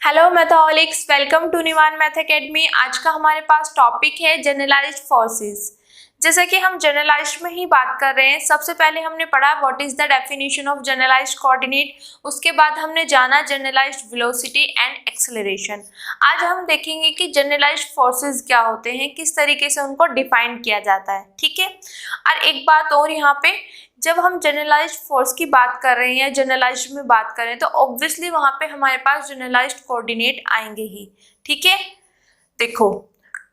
Hello matholics, welcome to Nivan math academy. आज का हमारे पास टॉपिक है जनरलाइज्ड फोर्सेस। जैसे कि हम जनरलाइज्ड में ही बात कर रहे हैं, सबसे पहले हमने पढ़ा what is the definition of generalised coordinate, उसके बाद हमने जाना जनरलाइज्ड वेलोसिटी एंड एक्सेलरेशन। आज हम देखेंगे कि जनरलाइज्ड फोर्सेस क्या होते हैं, किस तरीके से उनको डिफाइन किया जाता है। ठीक है। और एक बात और, यहाँ पे जब हम जनरलाइज्ड फोर्स की बात कर रहे हैं या जनरलाइज्ड में बात कर रहे हैं तो ऑब्वियसली वहां पे हमारे पास जनरलाइज्ड कोऑर्डिनेट आएंगे ही। ठीक है। देखो,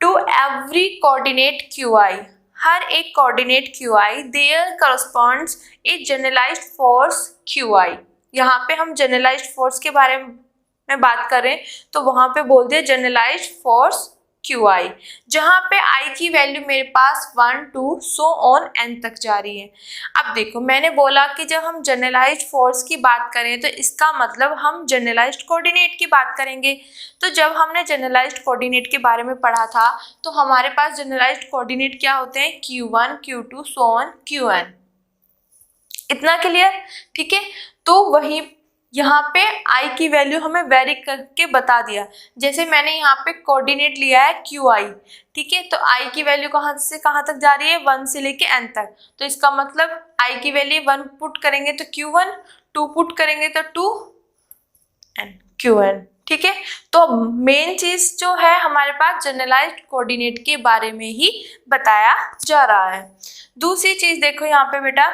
to every coordinate Q i, हर एक coordinate Q i there corresponds a generalised force Q i. यहाँ पे हम जनरलाइज्ड फोर्स के बारे में बात करें तो वहां पे बोल दिया जनरलाइज्ड फोर्स क्यू आई, जहां पे आई की वैल्यू मेरे पास 1 2 सो ऑन एन तक जा रही है। अब देखो, मैंने बोला कि जब हम जनरलाइज्ड फोर्स की बात करें तो इसका मतलब हम जनरलाइज्ड कोऑर्डिनेट की बात करेंगे। तो जब हमने जनरलाइज्ड कोऑर्डिनेट के बारे में पढ़ा था तो हमारे पास जनरलाइज्ड कोऑर्डिनेट क्या होते हैं, Q1 Q2 so on Qn। इतना क्लियर? ठीक है। तो वही यहाँ पे आई की वैल्यू हमें वेरी करके बता दिया। जैसे मैंने यहाँ पे कोऑर्डिनेट लिया है क्यू आई, ठीक है, तो आई की वैल्यू कहाँ से कहाँ तक जा रही है, 1 से लेके n तक। तो इसका मतलब आई की वैल्यू 1 पुट करेंगे तो Q1, 2 पुट करेंगे तो 2n Qn। ठीक है। तो मेन चीज जो है हमारे पास जनरलाइज्ड कोऑर्डिनेट के बारे में ही बताया जा रहा है। दूसरी चीज देखो यहाँ पे बेटा,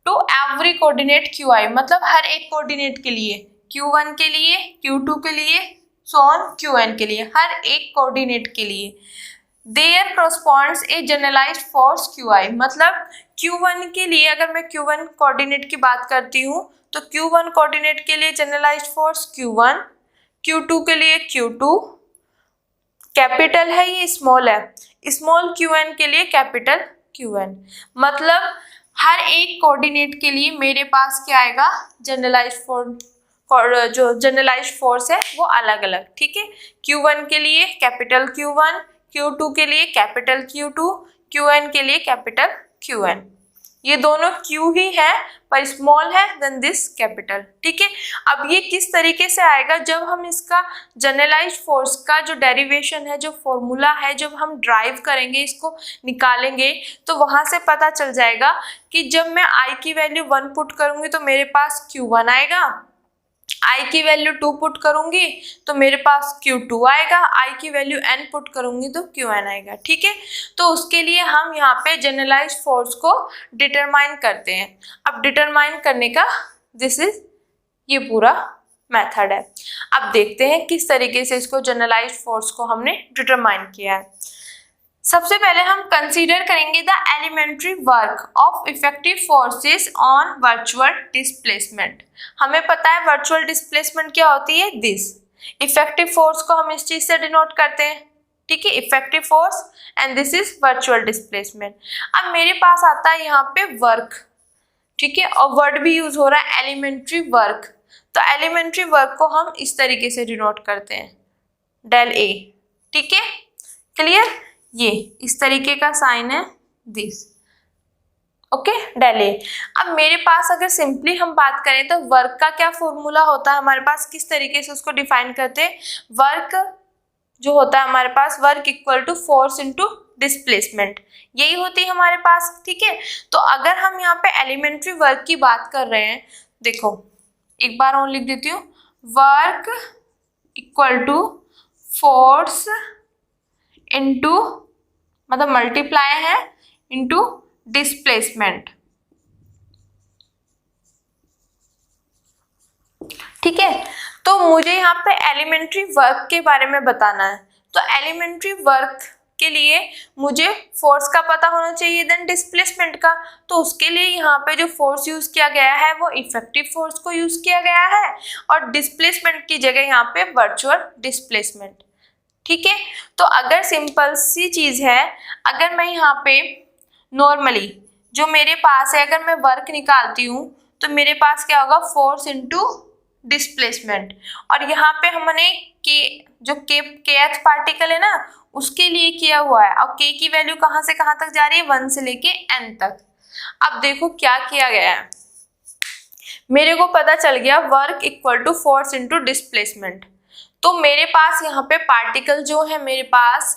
to every coordinate Q I, मतलब हर एक कोऑर्डिनेट के लिए, Q1 के लिए, Q2 के लिए, सो ऑन Qn के लिए, हर एक कोऑर्डिनेट के लिए there corresponds a generalised force Q I. मतलब Q1 के लिए अगर मैं Q1 कोऑर्डिनेट की बात करती हूँ तो Q1 कोऑर्डिनेट के लिए जनरलाइज्ड फोर्स Q1, Q2 के लिए Q2, कैपिटल है ये स्मॉल है, स्मॉल Qn के लिए कैपिटल Qn। मतलब हर एक कोऑर्डिनेट के लिए मेरे पास क्या आएगा, जनरलाइज्ड फोर्स, जो जनरलाइज्ड फोर्स है वो अलग अलग। ठीक है। Q1 के लिए कैपिटल Q1, Q2 के लिए कैपिटल Q2, Qn के लिए कैपिटल Qn। ये दोनों Q ही है पर स्मॉल है देन दिस कैपिटल। ठीक है। अब ये किस तरीके से आएगा, जब हम इसका जनरलाइज्ड फोर्स का जो डेरिवेशन है, जो फॉर्मूला है, जब हम ड्राइव करेंगे, इसको निकालेंगे तो वहां से पता चल जाएगा कि जब मैं आई की वैल्यू 1 पुट करूंगी तो मेरे पास Q1 आएगा, आई की वैल्यू 2 पुट करूंगी तो मेरे पास Q2 आएगा, आई की वैल्यू n पुट करूंगी तो Qn आएगा। ठीक है। तो उसके लिए हम यहाँ पे जनरलाइज्ड फोर्स को डिटरमाइन करते हैं। अब डिटरमाइन करने का दिस इज ये पूरा मेथड है। अब देखते हैं किस तरीके से इसको जनरलाइज्ड फोर्स को हमने डिटरमाइन किया है। सबसे पहले हम कंसीडर करेंगे the elementary work of effective forces on virtual displacement. हमें पता है वर्चुअल डिस्प्लेसमेंट क्या होती है, दिस। इफेक्टिव फोर्स को हम इस चीज से डिनोट करते हैं। ठीक है, effective force and this is virtual displacement. अब मेरे पास आता है यहाँ पे वर्क, ठीक है, और वर्ड भी यूज हो रहा है एलिमेंट्री वर्क। तो एलिमेंट्री वर्क को हम इस तरीके से डिनोट करते हैं, डेल ए। ठीक है, क्लियर? ये इस तरीके का साइन है दिस, ओके, डेल ए। अब मेरे पास अगर सिंपली हम बात करें तो वर्क का क्या फॉर्मूला होता है हमारे पास, किस तरीके से उसको डिफाइन करते हैं। वर्क जो होता है हमारे पास, work equal to force into displacement, यही होती है हमारे पास। ठीक है। तो अगर हम यहाँ पे एलिमेंट्री वर्क की बात कर रहे हैं, देखो एक बार और लिख देती हूँ, work equal to force into, मतलब मल्टीप्लाई है, इनटू डिस्प्लेसमेंट। ठीक है। तो मुझे यहाँ पे एलिमेंट्री वर्क के बारे में बताना है। तो एलिमेंट्री वर्क के लिए मुझे फोर्स का पता होना चाहिए, देन डिस्प्लेसमेंट का। तो उसके लिए यहाँ पे जो फोर्स यूज किया गया है वो इफेक्टिव फोर्स को यूज किया गया है, और डिस्प्लेसमेंट की जगह यहाँ पे वर्चुअल डिस्प्लेसमेंट। ठीक है। तो अगर सिंपल सी चीज है, अगर मैं यहाँ पे नॉर्मली जो मेरे पास है, अगर मैं वर्क निकालती हूँ तो मेरे पास क्या होगा, फोर्स इनटू डिस्प्लेसमेंट। और यहाँ पे हमने के जो kth पार्टिकल है ना, उसके लिए किया हुआ है। और k की वैल्यू कहाँ से कहाँ तक जा रही है, 1 से लेके n तक। अब देखो क्या किया गया है, मेरे को पता चल गया work equal to force into displacement. तो मेरे पास यहाँ पे पार्टिकल जो है मेरे पास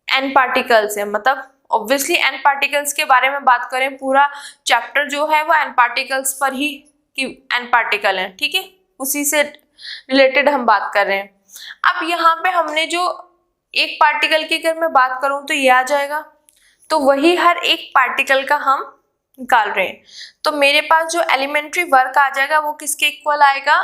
n पार्टिकल्स है, मतलब ऑब्वियसली n पार्टिकल्स के बारे में बात करें, पूरा चैप्टर जो है वो n पार्टिकल्स पर ही कि n पार्टिकल है, ठीक है, उसी से रिलेटेड हम बात कर रहे हैं। अब यहाँ पे हमने जो एक पार्टिकल की अगर मैं बात करूं तो ये आ जाएगा, तो वही हर एक पार्टिकल का हम निकाल रहे हैं। तो मेरे पास जो एलिमेंट्री वर्क आ जाएगा वो किसके इक्वल आएगा,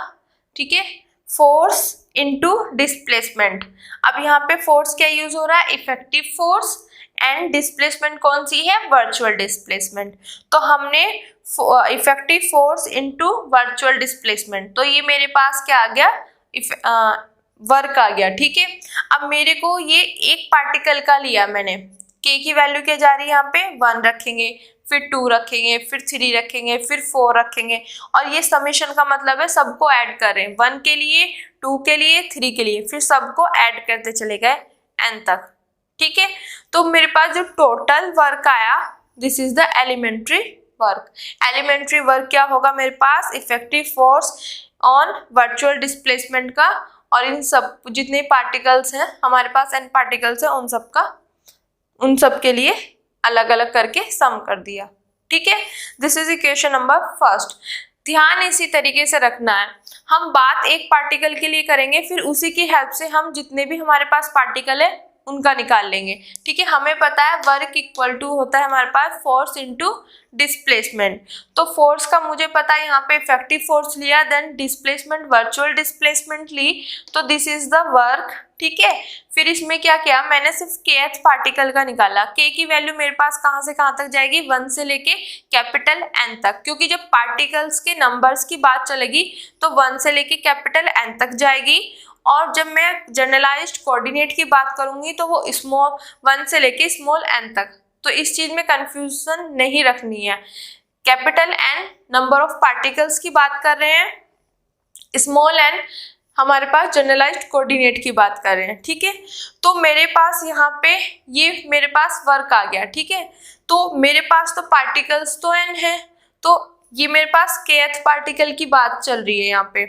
ठीक है, फोर्स इनटू डिस्प्लेसमेंट। अब यहाँ पे फोर्स क्या यूज हो रहा है, इफेक्टिव फोर्स, एंड डिस्प्लेसमेंट कौन सी है, वर्चुअल डिस्प्लेसमेंट। तो हमने effective force into virtual displacement, तो ये मेरे पास क्या आ गया, वर्क आ गया, ठीक है। अब मेरे को ये एक पार्टिकल का लिया मैंने, के की वैल्यू क्या जा रही है, यहाँ पे 1 रखेंगे, फिर 2 रखेंगे, फिर 3 रखेंगे, फिर 4 रखेंगे, और ये समेशन का मतलब है सबको ऐड कर रहे हैं, 1 के लिए, 2 के लिए, 3 के लिए, फिर सबको ऐड करते चले गए n तक, ठीक है। तो मेरे पास जो टोटल वर्क आया, this is the elementary work. Elementary work क्या होगा मेरे पास, effective force on virtual displacement का, और इन सब जितने पार्टिकल्स हैं हमारे पास n पार्टिकल्स हैं उन सब के लिए अलग अलग करके सम कर दिया, ठीक है। This is equation number first. ध्यान इसी तरीके से रखना है, हम बात एक पार्टिकल के लिए करेंगे, फिर उसी की हेल्प से हम जितने भी हमारे पास पार्टिकल है उनका निकाल लेंगे, ठीक है। हमें पता है वर्क इक्वल टू होता है हमारे पास फोर्स इनटू डिस्प्लेसमेंट। तो फोर्स का मुझे पता है, यहाँ पे इफेक्टिव फोर्स लिया, देन डिस्प्लेसमेंट वर्चुअल डिस्प्लेसमेंट ली, तो दिस इज द वर्क, ठीक है। फिर इसमें क्या किया, मैंने सिर्फ kth पार्टिकल का निकाला। k की वैल्यू मेरे पास कहाँ से कहाँ तक जाएगी, 1 से लेके कैपिटल n तक, क्योंकि जब पार्टिकल्स के नंबर्स की बात चलेगी तो 1 से लेके कैपिटल n तक जाएगी, और जब मैं जनरलाइज्ड कोऑर्डिनेट की बात करूंगी तो वो स्मॉल 1 से लेके स्मॉल n तक। तो इस चीज में कंफ्यूजन नहीं रखनी है, capital n number of particles की बात कर रहे हैं, स्मॉल n हमारे पास जनरलाइज्ड कोऑर्डिनेट की बात कर रहे हैं, ठीक है। तो मेरे पास यहाँ पे ये मेरे पास वर्क आ गया, ठीक है। तो मेरे पास तो पार्टिकल्स तो n है, तो ये मेरे पास kth पार्टिकल की बात चल रही है यहाँ पे,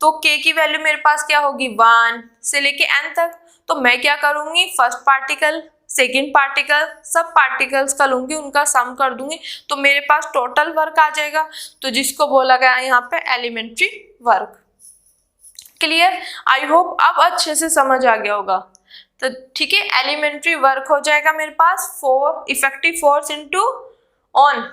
तो k की वैल्यू मेरे पास क्या होगी, 1 से लेके n तक। तो मैं क्या करूंगी, फर्स्ट पार्टिकल, सेकेंड पार्टिकल, सब पार्टिकल्स का लूंगी, उनका सम कर दूंगी, तो मेरे पास टोटल वर्क आ जाएगा, तो जिसको बोला गया यहाँ पे elementary work. Clear, I hope अब अच्छे से समझ आ गया होगा। तो ठीक है, एलिमेंट्री वर्क हो जाएगा मेरे पास effective force into on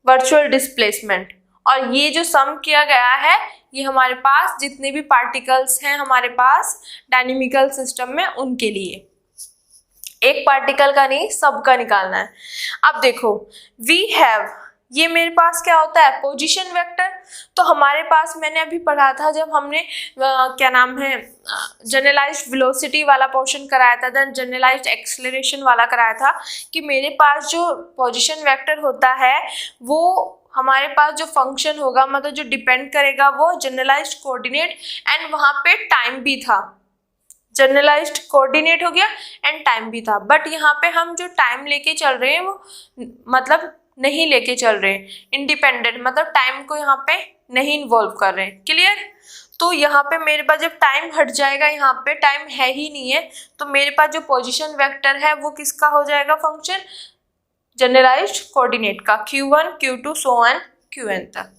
virtual displacement, और ये जो सम किया गया है ये हमारे पास जितने भी पार्टिकल्स हैं हमारे पास डायनेमिकल सिस्टम में उनके लिए, एक पार्टिकल का नहीं सबका निकालना है। अब देखो वी हैव, ये मेरे पास क्या होता है, पोजीशन वेक्टर। तो हमारे पास मैंने अभी पढ़ा था जब हमने क्या नाम है जनरलाइज्ड वेलोसिटी वाला पोर्शन कराया था, देन जनरलाइज्ड एक्सेलरेशन वाला कराया था, कि मेरे पास जो पोजीशन वेक्टर होता है वो हमारे पास जो फंक्शन होगा, मतलब जो डिपेंड करेगा वो जनरलाइज्ड कोऑर्डिनेट, एंड वहाँ पे टाइम भी था, जनरलाइज्ड कोऑर्डिनेट हो गया एंड टाइम भी था। बट यहाँ पे हम जो टाइम लेके चल रहे हैं वो मतलब नहीं लेके चल रहे हैं, इंडिपेंडेंट, मतलब टाइम को यहाँ पे नहीं इन्वॉल्व कर रहे हैं। क्लियर, तो यहाँ पे मेरे पास जब टाइम हट जाएगा, यहाँ पे टाइम है ही नहीं है, तो मेरे पास जो पोजीशन वेक्टर है वो किसका हो जाएगा, फंक्शन जनरलाइज्ड कोऑर्डिनेट का, q1 q2 so on qn तक।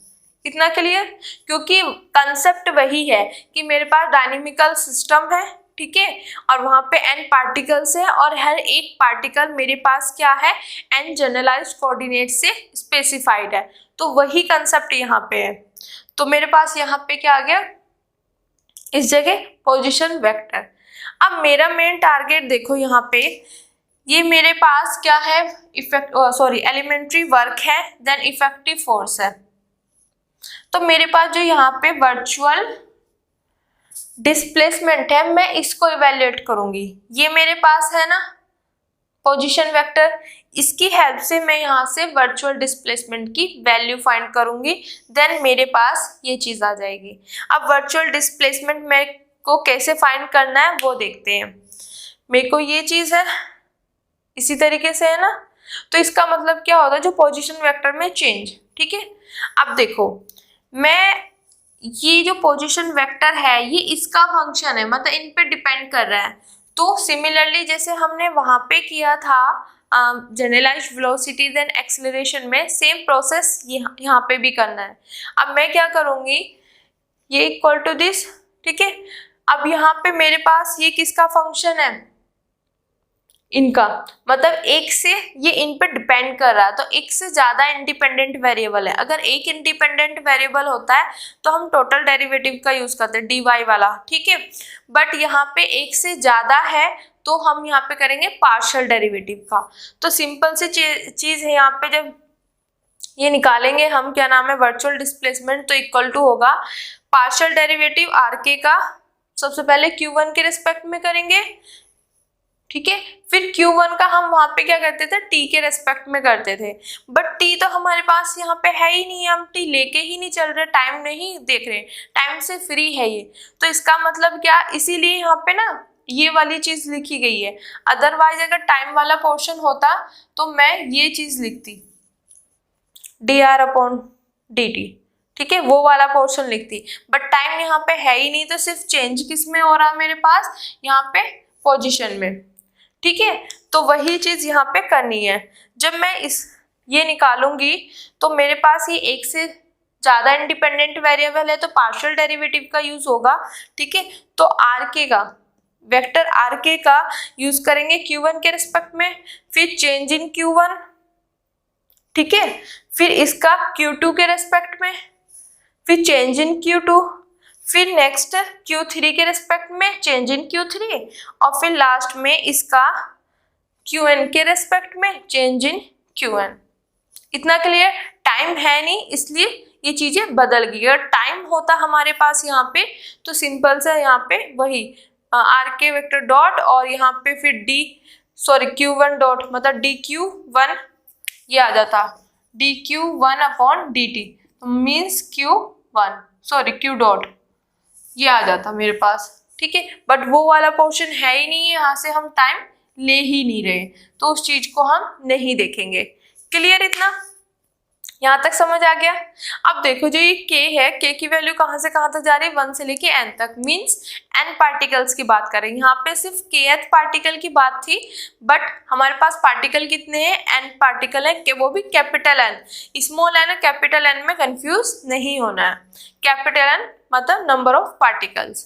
इतना क्लियर, क्योंकि कंसेप्ट वही है कि मेरे पास डायनेमिकल सिस्टम है, ठीक है, और वहाँ पे n पार्टिकल्स है, और हर एक पार्टिकल मेरे पास क्या है, n जनरलाइज्ड कोऑर्डिनेट से स्पेसिफाइड है, तो वही कंसेप्ट यहाँ पे है। तो मेरे पास यहाँ पे क्या आ गया, इस जगह पोजीशन वेक्टर। अब मेरा मेन टारगेट देखो यहाँ पे, ये मेरे पास क्या है, एलिमेंट्री वर्क है, देन इफेक्टिव फोर्स है। तो मेरे पास जो यहाँ पे वर्चुअल डिस्प्लेसमेंट है, मैं इसको इवैल्यूएट करूंगी, ये मेरे पास है ना पोजीशन वेक्टर, इसकी हेल्प से मैं यहाँ से वर्चुअल डिस्प्लेसमेंट की वैल्यू फाइंड करूंगी, देन मेरे पास ये चीज आ जाएगी। अब वर्चुअल डिस्प्लेसमेंट मेरे को कैसे फाइंड करना है वो देखते हैं। मेरे को ये चीज है इसी तरीके से है ना, तो इसका मतलब क्या होता है, जो पोजीशन वेक्टर में चेंज, ठीक है। अब देखो मैं ये जो पोजीशन वेक्टर है ये इसका फंक्शन है, मतलब इन पे डिपेंड कर रहा है। तो सिमिलरली जैसे हमने वहां पे किया था जनरलाइज्ड वेलोसिटीज एंड एक्सेलरेशन में, सेम प्रोसेस यहाँ पे भी करना है। अब मैं क्या करूंगी, ये इक्वल टू दिस, ठीक है। अब यहाँ पे मेरे पास ये किसका फंक्शन है, इनका, मतलब एक से ये इन पे डिपेंड कर रहा है, तो एक से ज्यादा इंडिपेंडेंट वेरिएबल है। अगर एक इंडिपेंडेंट वेरिएबल होता है तो हम टोटल डेरिवेटिव का यूज करते हैं, dy वाला, ठीक है। बट यहाँ पे एक से ज्यादा है तो हम यहाँ पे करेंगे पार्शियल डेरिवेटिव का। तो सिंपल सी चीज है, यहाँ पे जब ये निकालेंगे हम, क्या नाम है, वर्चुअल डिस्प्लेसमेंट, तो इक्वल टू होगा पार्शियल डेरिवेटिव आर के का, सबसे पहले Q1 के रिस्पेक्ट में करेंगे, ठीक है। फिर Q1 का हम वहां पे क्या करते थे, T के रेस्पेक्ट में करते थे। बट T तो हमारे पास यहाँ पे है ही नहीं, हम T लेके ही नहीं चल रहे, टाइम नहीं देख रहे, टाइम से फ्री है ये। तो इसका मतलब क्या, इसीलिए यहाँ पे ना ये वाली चीज लिखी गई है। अदरवाइज अगर टाइम वाला पोर्शन होता तो मैं ये चीज लिखती dr/dt, ठीक है, वो वाला पोर्शन लिखती। बट टाइम यहाँ पे है ही नहीं, तो सिर्फ चेंज किस में हो रहा मेरे पास, यहाँ पे पोजीशन में, ठीक है। तो वही चीज यहाँ पे करनी है। जब मैं ये निकालूंगी तो मेरे पास ये एक से ज्यादा इंडिपेंडेंट वेरिएबल है तो पार्शियल डेरिवेटिव का यूज होगा, ठीक है। तो आर के का, वेक्टर आर के का यूज करेंगे Q1 के रिस्पेक्ट में, फिर चेंज इन Q1, ठीक है, फिर इसका Q2 के रेस्पेक्ट में, फिर चेंज इन Q2, फिर नेक्स्ट Q3 के रेस्पेक्ट में चेंज इन Q3, और फिर लास्ट में इसका Qn के रेस्पेक्ट में चेंज इन Qn। इतना क्लियर। टाइम है नहीं इसलिए ये चीजें बदल गई। अगर टाइम होता हमारे पास यहाँ पे तो सिंपल सा यहाँ पे वही आर के वेक्टर डॉट और यहाँ पे फिर Q1 डॉट, मतलब dq1 ये आ जाता, dq1/dt मीन्स Q डॉट ये आ जाता मेरे पास, ठीक है। बट वो वाला पोर्शन है ही नहीं है, यहाँ से हम टाइम ले ही नहीं रहे, तो उस चीज को हम नहीं देखेंगे। क्लियर, इतना यहाँ तक समझ आ गया। अब देखो जो ये k है, k की वैल्यू कहाँ से कहाँ तक जा रही है, 1 से लेके n तक, मीन्स n पार्टिकल्स की बात करें। यहाँ पे सिर्फ kth पार्टिकल की बात थी, बट हमारे पास पार्टिकल कितने हैं, n पार्टिकल है, वो भी कैपिटल N। स्मॉल n और कैपिटल N में कंफ्यूज नहीं होना है। कैपिटल N मतलब नंबर ऑफ पार्टिकल्स।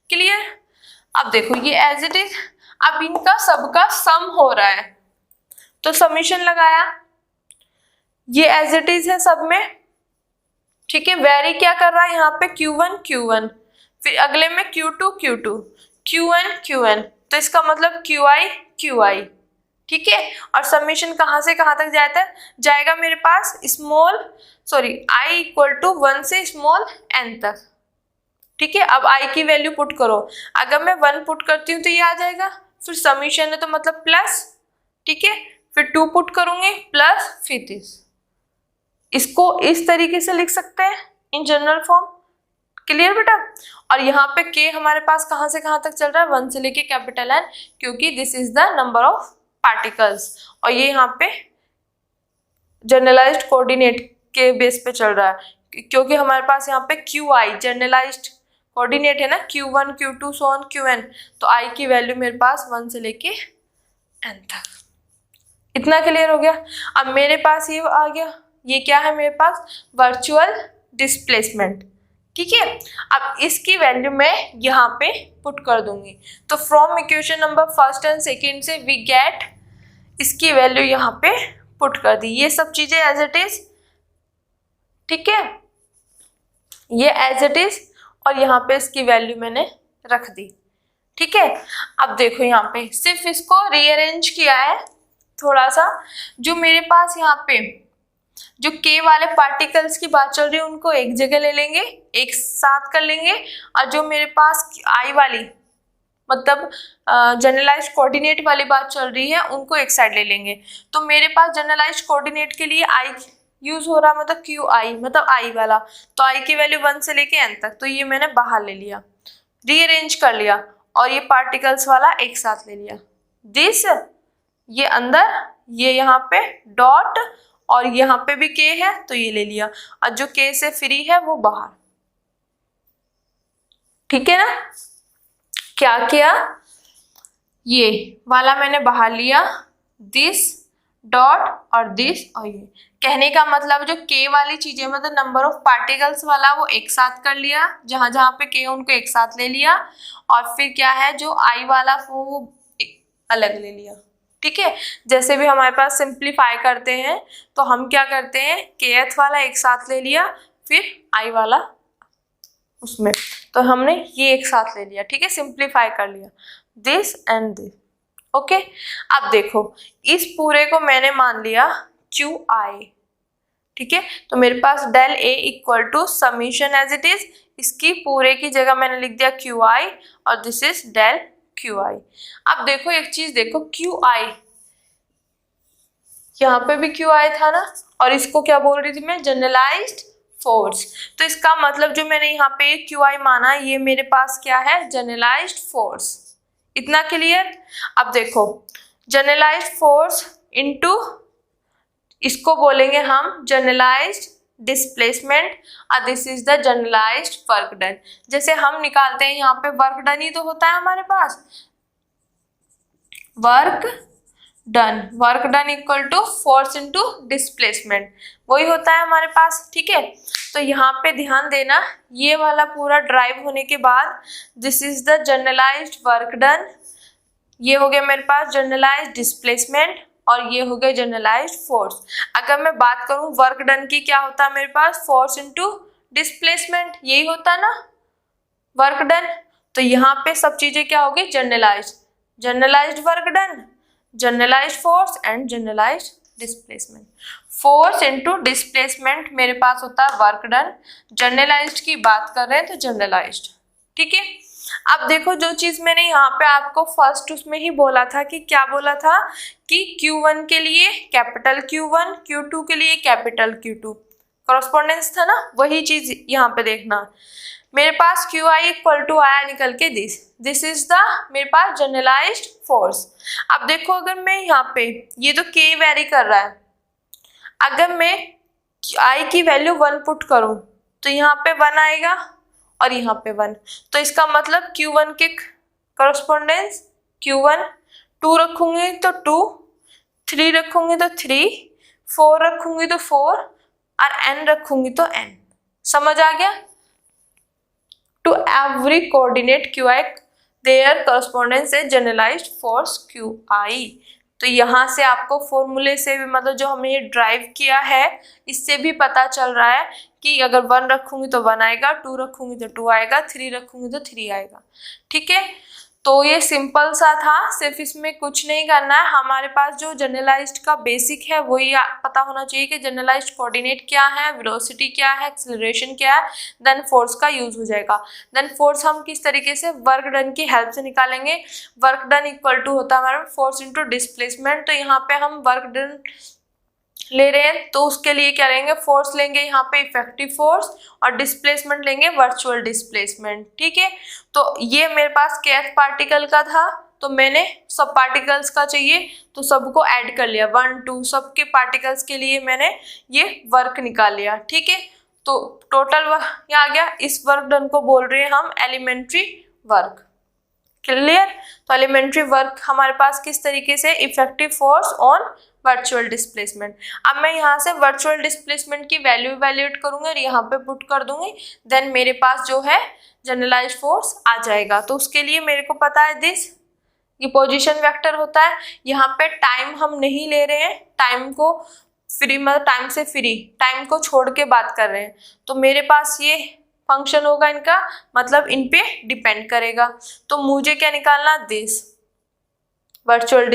क्लियर। अब देखो ये एज इट इज, अब इनका सबका सम हो रहा है तो समीशन लगाया, ये एज इट इज है सब में, ठीक है। वेरी क्या कर रहा है यहाँ पे, Q1, फिर अगले में Q2, Qn, तो इसका मतलब Qi, ठीक है। और समीशन कहाँ से कहाँ तक जाएगा मेरे पास, i इक्वल टू 1 से स्मॉल n तक, ठीक है। अब i की वैल्यू पुट करो, अगर मैं 1 पुट करती हूँ तो ये आ जाएगा, फिर समीशन है तो मतलब प्लस, ठीक है, फिर 2 पुट करूंगी प्लस, फिर इसको इस तरीके से लिख सकते हैं इन जनरल फॉर्म। क्लियर बेटा। और यहाँ पे k हमारे पास कहाँ से कहाँ तक चल रहा है, 1 से लेके कैपिटल N, क्योंकि this is the number of particles, और ये यहाँ पे जनरलाइज्ड कोऑर्डिनेट के बेस पे चल रहा है, क्योंकि हमारे पास यहाँ पे Qi जनरलाइज्ड कोऑर्डिनेट है ना, Q1, Q2 so on Qn, तो i की वैल्यू मेरे पास 1 से लेके n तक। इतना क्लियर हो गया। अब मेरे पास ये आ गया, ये क्या है मेरे पास, वर्चुअल डिस्प्लेसमेंट, ठीक है। अब इसकी वैल्यू मैं यहाँ पे पुट कर दूंगी, तो from equation number first and second से वी गेट, इसकी वैल्यू यहाँ पे पुट कर दी, ये सब चीजें एज इट इज, ठीक है, ये एज इट इज, और यहाँ पे इसकी वैल्यू मैंने रख दी, ठीक है। अब देखो यहाँ पे सिर्फ इसको रीअरेंज किया है थोड़ा सा, जो मेरे पास यहाँ पे जो k वाले पार्टिकल्स की बात चल रही है उनको एक जगह ले लेंगे, एक साथ कर लेंगे, और जो मेरे पास i वाली मतलब जनरलाइज्ड कोऑर्डिनेट वाली बात चल रही है उनको एक साइड ले लेंगे। तो मेरे पास जनरलाइज्ड कोऑर्डिनेट के लिए i यूज हो रहा है, मतलब Qi मतलब i वाला, तो i की वैल्यू 1 से लेके n तक, तो ये मैंने बाहर ले लिया, रीअरेंज कर लिया, और ये पार्टिकल्स वाला एक साथ ले लिया, दिस ये अंदर, ये यहाँ पे डॉट, और यहाँ पे भी k है तो ये ले लिया, और जो k से फ्री है वो बाहर। ठीक है ना। क्या किया, ये वाला मैंने बाहर लिया, दिस डॉट और दिस और ये। कहने का मतलब जो के वाली चीजें मतलब नंबर ऑफ पार्टिकल्स वाला वो एक साथ कर लिया, जहां जहां पे के उनको एक साथ ले लिया, और फिर क्या है जो आई वाला वो अलग ले लिया। ठीक है, जैसे भी हमारे पास सिंप्लीफाई करते हैं तो हम क्या करते हैं, केथ वाला एक साथ ले लिया, फिर आई वाला उसमें, तो हमने ये एक साथ ले लिया। ठीक है, सिंप्लीफाई कर लिया, दिस एंड दिस। ओके, अब देखो इस पूरे को मैंने मान लिया क्यू आई। ठीक है, तो मेरे पास del a equal to summation as it is, इसकी पूरे की जगह मैंने लिख दिया क्यू आई और this is del Q I. अब देखो एक चीज देखो, क्यू आई यहाँ पे भी क्यू आई था ना, और इसको क्या बोल रही थी मैं, जनरलाइज्ड फोर्स। तो इसका मतलब जो मैंने यहाँ पे क्यू आई माना, ये मेरे पास क्या है, जनरलाइज्ड फोर्स। इतना क्लियर। अब देखो जनरलाइज्ड फोर्स इनटू इसको बोलेंगे हम जनरलाइज्ड डिस्प्लेसमेंट, और this is the generalised work done. जैसे हम निकालते हैं यहाँ पे वर्क डन ही तो होता है हमारे पास, work done equal to force into displacement, वही होता है हमारे पास। ठीक है, तो यहाँ पे ध्यान देना, ये वाला पूरा ड्राइव होने के बाद this is the generalised work done, ये हो गया मेरे पास जनरलाइज्ड डिस्प्लेसमेंट, और ये हो गया जनरलाइज्ड फोर्स। अगर मैं बात करूं वर्क डन की, क्या होता है मेरे पास, फोर्स इनटू डिस्प्लेसमेंट, यही होता है ना वर्क डन। तो यहाँ पे सब चीजें क्या होगी, generalised work done, generalised force and generalised displacement. Force into displacement मेरे पास होता है वर्क डन, जनरलाइज्ड की बात कर रहे हैं तो जनरलाइज्ड। ठीक है, अब देखो जो चीज मैंने यहाँ पे आपको फर्स्ट उसमें ही बोला था कि क्या बोला था कि Q1 के लिए कैपिटल Q1, Q2 के लिए कैपिटल Q2, कॉरस्पॉन्डेंस था ना, वही चीज यहाँ पे देखना। मेरे पास क्यू आई इक्वल टू आया निकल के दिस इज द मेरे पास जनरलाइज्ड फोर्स। अब देखो अगर मैं यहाँ पे, ये तो के वेरी कर रहा है, अगर मैं आई की वैल्यू 1 पुट करूं तो यहाँ पे 1 आएगा और यहाँ पे 1, तो इसका मतलब Q1 के कॉरस्पॉन्डेंस Q1, 2 रखूंगी तो 2, 3 रखूंगी तो 3, 4 रखूंगी तो 4 और n रखूंगी तो n। समझ आ गया। To every coordinate QI, their correspondence is generalized force QI। तो यहाँ से आपको फॉर्मूले से भी मतलब जो हमने ये ड्राइव किया है इससे भी पता चल रहा है कि अगर 1 रखूंगी तो 1 आएगा, 2 रखूंगी तो 2 आएगा, 3 रखूंगी तो 3 आएगा। ठीक है, तो ये सिंपल सा था, सिर्फ इसमें कुछ नहीं करना है। हमारे पास जो जनरलाइज्ड का बेसिक है वही पता होना चाहिए कि जनरलाइज्ड कोऑर्डिनेट क्या है, वेलोसिटी क्या है, एक्सेलरेशन क्या है, देन फोर्स का यूज हो जाएगा। देन फोर्स हम किस तरीके से वर्क डन की हेल्प से निकालेंगे, वर्क डन इक्वल टू होता है हमारा फोर्स इनटू डिस्प्लेसमेंट। तो यहाँ पे हम वर्क डन ले रहे हैं तो उसके लिए क्या लेंगे, फोर्स लेंगे यहाँ पे इफेक्टिव फोर्स, और डिस्प्लेसमेंट लेंगे वर्चुअल डिस्प्लेसमेंट। ठीक है, तो ये मेरे पास kth पार्टिकल का था, तो मैंने सब पार्टिकल्स का चाहिए तो सबको ऐड कर लिया, 1 2 सबके पार्टिकल्स के लिए मैंने ये वर्क निकाल लिया। ठीक है, तो टोटल यहाँ आ गया। इस वर्क डन को बोल रहे हैं हम एलिमेंट्री वर्क। क्लियर। तो एलिमेंट्री वर्क हमारे पास किस तरीके से, effective force on virtual displacement. अब मैं यहाँ से वर्चुअल डिस्प्लेसमेंट की वैल्यू इवैल्यूएट करूंगी और यहाँ पे पुट कर दूंगी, देन मेरे पास जो है जनरलाइज्ड फोर्स आ जाएगा। तो उसके लिए मेरे को पता है दिस, ये पोजीशन वेक्टर होता है। यहाँ पे टाइम हम नहीं ले रहे हैं, टाइम को फ्री मतलब टाइम से फ्री, टाइम को छोड़ के बात कर रहे हैं, तो मेरे पास ये फंक्शन होगा इनका, मतलब इन पे डिपेंड करेगा। तो मुझे क्या निकालना, दिस वर्चुअल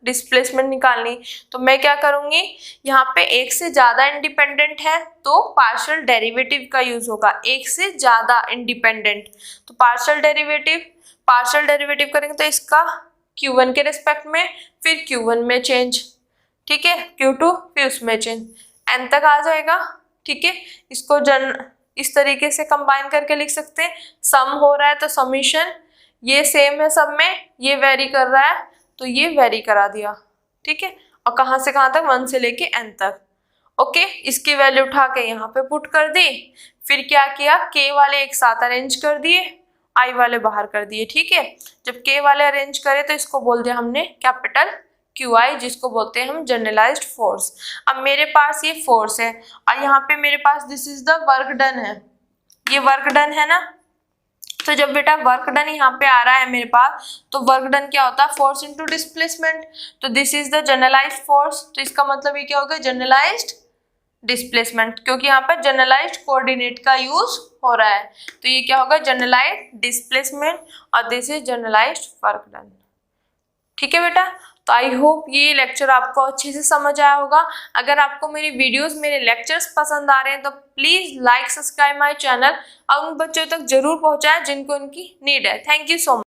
डिस्प्लेसमेंट निकालनी। तो मैं क्या करूंगी, यहाँ पे एक से ज्यादा इंडिपेंडेंट है तो पार्शियल डेरिवेटिव का यूज होगा, एक से ज्यादा इंडिपेंडेंट तो पार्शियल डेरिवेटिव करेंगे तो इसका Q1 के रिस्पेक्ट में, फिर Q1 में चेंज, ठीक है, Q2 फिर उसमें चेंज, n तक आ जाएगा। ठीक है, इसको इस तरीके से कंबाइन करके लिख सकते हैं। सम हो रहा है तो समीशन, ये सेम है सब में, ये वेरी कर रहा है तो ये वेरी करा दिया। ठीक है, और कहाँ से कहाँ तक, 1 से लेके n तक। ओके, इसकी वैल्यू उठा के यहाँ पे पुट कर दी, फिर क्या किया, के वाले एक साथ अरेंज कर दिए, आई वाले बाहर कर दिए। ठीक है, जब के वाले अरेंज करे तो इसको बोल दिया हमने कैपिटल क्यू आई, जिसको बोलते हैं हम जनरलाइज्ड फोर्स। अब मेरे पास ये फोर्स है और यहाँ पे मेरे पास this is the work done है, ये वर्क डन है ना। तो जब बेटा वर्क डन यहाँ पे आ रहा है मेरे पास, तो वर्क डन क्या होता है, फोर्स इनटू डिस्प्लेसमेंट। तो this is the generalised force, तो इसका मतलब ये क्या होगा, जनरलाइज्ड डिस्प्लेसमेंट, क्योंकि यहाँ पर जनरलाइज्ड कोऑर्डिनेट का यूज हो रहा है। तो ये क्या होगा, जनरलाइज्ड डिस्प्लेसमेंट, और this is generalized work done. ठीक है बेटा, तो आई होप ये लेक्चर आपको अच्छे से समझ आया होगा। अगर आपको मेरी वीडियोस, मेरे लेक्चर्स पसंद आ रहे हैं तो please like, subscribe my channel और उन बच्चों तक जरूर पहुंचाएं जिनको उनकी नीड है। Thank you so much.